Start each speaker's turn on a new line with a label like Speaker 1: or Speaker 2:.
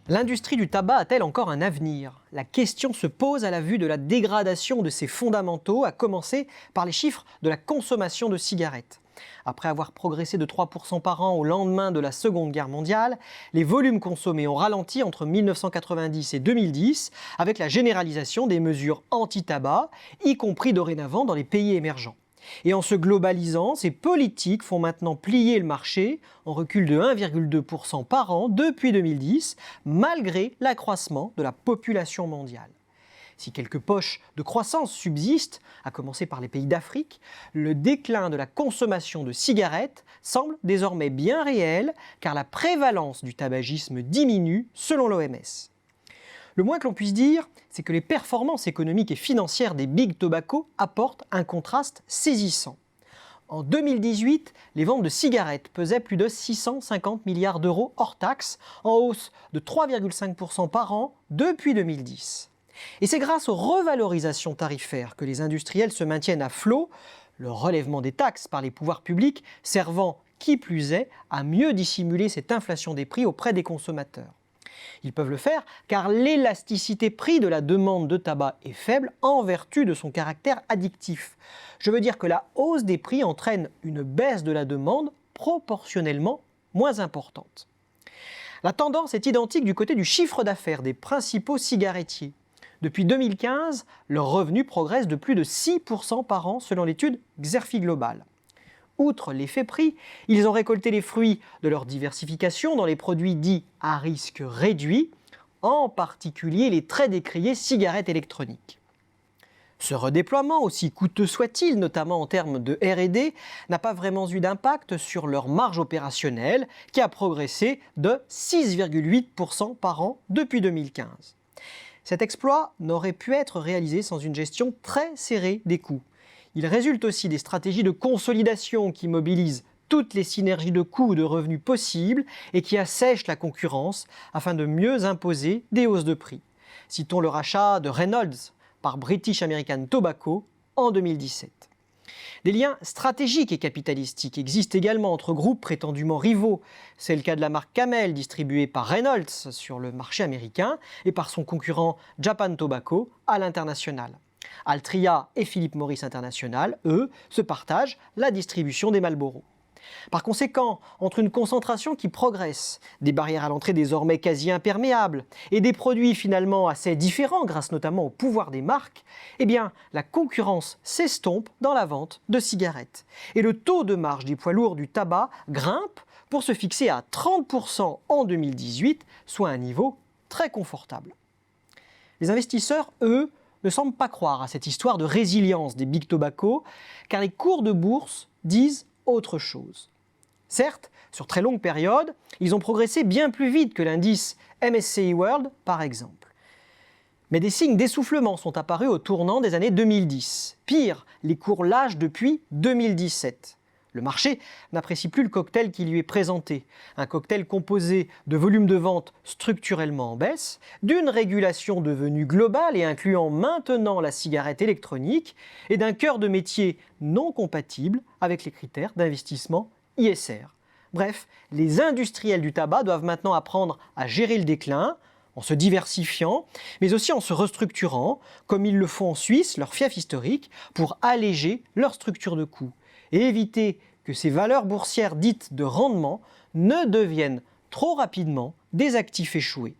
Speaker 1: L'industrie du tabac a-t-elle encore un avenir? La question se pose à la vue de la dégradation de ses fondamentaux, à commencer par les chiffres de la consommation de cigarettes. Après avoir progressé de 3% par an au lendemain de la Seconde Guerre mondiale, les volumes consommés ont ralenti entre 1990 et 2010 avec la généralisation des mesures anti-tabac, y compris dorénavant dans les pays émergents. Et en se globalisant, ces politiques font maintenant plier le marché en recul de 1,2% par an depuis 2010, malgré l'accroissement de la population mondiale. Si quelques poches de croissance subsistent, à commencer par les pays d'Afrique, le déclin de la consommation de cigarettes semble désormais bien réel, car la prévalence du tabagisme diminue selon l'OMS. Le moins que l'on puisse dire, c'est que les performances économiques et financières des big tobacco apportent un contraste saisissant. En 2018, les ventes de cigarettes pesaient plus de 650 milliards d'euros hors taxes, en hausse de 3,5% par an depuis 2010. Et c'est grâce aux revalorisations tarifaires que les industriels se maintiennent à flot, le relèvement des taxes par les pouvoirs publics servant, qui plus est, à mieux dissimuler cette inflation des prix auprès des consommateurs. Ils peuvent le faire car l'élasticité prix de la demande de tabac est faible en vertu de son caractère addictif. Je veux dire que la hausse des prix entraîne une baisse de la demande proportionnellement moins importante. La tendance est identique du côté du chiffre d'affaires des principaux cigarettiers. Depuis 2015, leurs revenus progressent de plus de 6% par an selon l'étude Xerfi Global. Outre l'effet prix, ils ont récolté les fruits de leur diversification dans les produits dits à risque réduit, en particulier les très décriés cigarettes électroniques. Ce redéploiement, aussi coûteux soit-il, notamment en termes de R&D, n'a pas vraiment eu d'impact sur leur marge opérationnelle, qui a progressé de 6,8% par an depuis 2015. Cet exploit n'aurait pu être réalisé sans une gestion très serrée des coûts. Il résulte aussi des stratégies de consolidation qui mobilisent toutes les synergies de coûts ou de revenus possibles et qui assèchent la concurrence afin de mieux imposer des hausses de prix. Citons le rachat de Reynolds par British American Tobacco en 2017. Des liens stratégiques et capitalistiques existent également entre groupes prétendument rivaux. C'est le cas de la marque Camel distribuée par Reynolds sur le marché américain et par son concurrent Japan Tobacco à l'international. Altria et Philip Morris International, eux, se partagent la distribution des Marlboro. Par conséquent, entre une concentration qui progresse, des barrières à l'entrée désormais quasi imperméables et des produits finalement assez différents grâce notamment au pouvoir des marques, eh bien, la concurrence s'estompe dans la vente de cigarettes. Et le taux de marge des poids lourds du tabac grimpe pour se fixer à 30% en 2018, soit un niveau très confortable. Les investisseurs, eux, ne semblent pas croire à cette histoire de résilience des big tobacco, car les cours de bourse disent autre chose. Certes, sur très longue période, ils ont progressé bien plus vite que l'indice MSCI World, par exemple. Mais des signes d'essoufflement sont apparus au tournant des années 2010. Pire, les cours lâchent depuis 2017. Le marché n'apprécie plus le cocktail qui lui est présenté, un cocktail composé de volumes de vente structurellement en baisse, d'une régulation devenue globale et incluant maintenant la cigarette électronique, et d'un cœur de métier non compatible avec les critères d'investissement ISR. Bref, les industriels du tabac doivent maintenant apprendre à gérer le déclin, en se diversifiant, mais aussi en se restructurant, comme ils le font en Suisse, leur fief historique, pour alléger leur structure de coûts et éviter que ces valeurs boursières dites de rendement ne deviennent trop rapidement des actifs échoués.